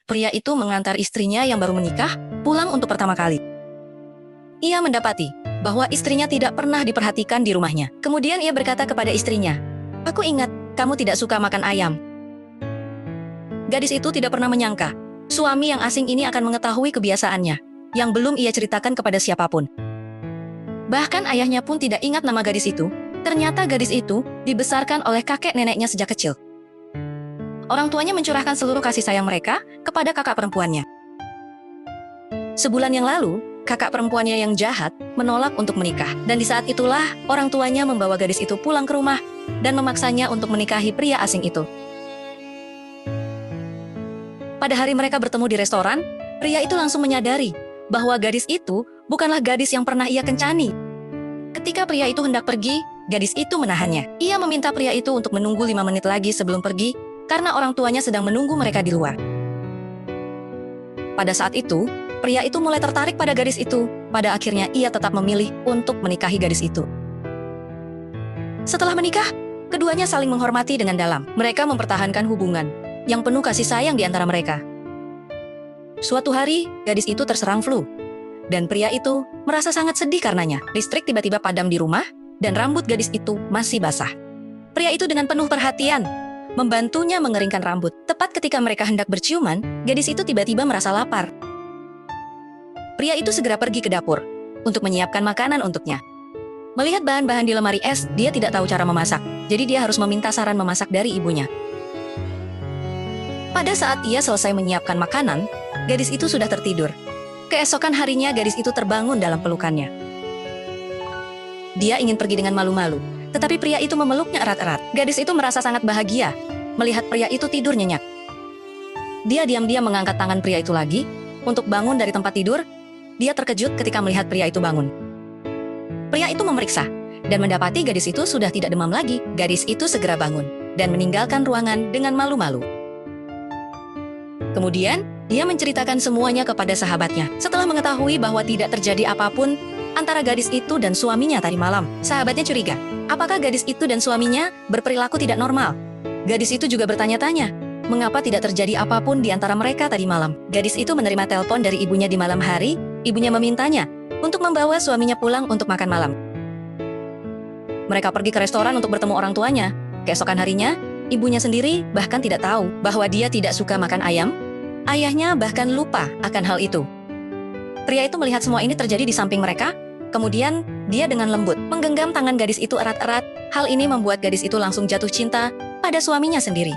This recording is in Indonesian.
pria itu mengantar istrinya yang baru menikah pulang untuk pertama kali. Ia mendapati bahwa istrinya tidak pernah diperhatikan di rumahnya. Kemudian ia berkata kepada istrinya, "Aku ingat kamu tidak suka makan ayam." Gadis itu tidak pernah menyangka suami yang asing ini akan mengetahui kebiasaannya yang belum ia ceritakan kepada siapapun. Bahkan ayahnya pun tidak ingat nama gadis itu. Ternyata gadis itu dibesarkan oleh kakek neneknya sejak kecil. Orang tuanya mencurahkan seluruh kasih sayang mereka kepada kakak perempuannya. Sebulan yang lalu, kakak perempuannya yang jahat menolak untuk menikah. Dan di saat itulah orang tuanya membawa gadis itu pulang ke rumah dan memaksanya untuk menikahi pria asing itu. Pada hari mereka bertemu di restoran, pria itu langsung menyadari bahwa gadis itu bukanlah gadis yang pernah ia kencani. Ketika pria itu hendak pergi, gadis itu menahannya. Ia meminta pria itu untuk menunggu 5 menit lagi sebelum pergi, karena orang tuanya sedang menunggu mereka di luar. Pada saat itu, pria itu mulai tertarik pada gadis itu. Pada akhirnya ia tetap memilih untuk menikahi gadis itu. Setelah menikah, keduanya saling menghormati dengan dalam. Mereka mempertahankan hubungan yang penuh kasih sayang di antara mereka. Suatu hari, gadis itu terserang flu. Dan pria itu merasa sangat sedih karenanya. Listrik tiba-tiba padam di rumah, dan rambut gadis itu masih basah. Pria itu dengan penuh perhatian membantunya mengeringkan rambut. Tepat ketika mereka hendak berciuman, gadis itu tiba-tiba merasa lapar. Pria itu segera pergi ke dapur untuk menyiapkan makanan untuknya. Melihat bahan-bahan di lemari es, dia tidak tahu cara memasak. Jadi dia harus meminta saran memasak dari ibunya. Pada saat ia selesai menyiapkan makanan, gadis itu sudah tertidur. Keesokan harinya gadis itu terbangun dalam pelukannya. Dia ingin pergi dengan malu-malu, tetapi pria itu memeluknya erat-erat. Gadis itu merasa sangat bahagia melihat pria itu tidur nyenyak. Dia diam-diam mengangkat tangan pria itu lagi untuk bangun dari tempat tidur. Dia terkejut ketika melihat pria itu bangun. Pria itu memeriksa dan mendapati gadis itu sudah tidak demam lagi. Gadis itu segera bangun dan meninggalkan ruangan dengan malu-malu. Kemudian, dia menceritakan semuanya kepada sahabatnya. Setelah mengetahui bahwa tidak terjadi apapun antara gadis itu dan suaminya tadi malam, sahabatnya curiga. Apakah gadis itu dan suaminya berperilaku tidak normal? Gadis itu juga bertanya-tanya, mengapa tidak terjadi apapun di antara mereka tadi malam? Gadis itu menerima telepon dari ibunya di malam hari. Ibunya memintanya untuk membawa suaminya pulang untuk makan malam. Mereka pergi ke restoran untuk bertemu orang tuanya. Keesokan harinya, ibunya sendiri bahkan tidak tahu bahwa dia tidak suka makan ayam. Ayahnya bahkan lupa akan hal itu. Pria itu melihat semua ini terjadi di samping mereka. Kemudian, dia dengan lembut menggenggam tangan gadis itu erat-erat. Hal ini membuat gadis itu langsung jatuh cinta pada suaminya sendiri.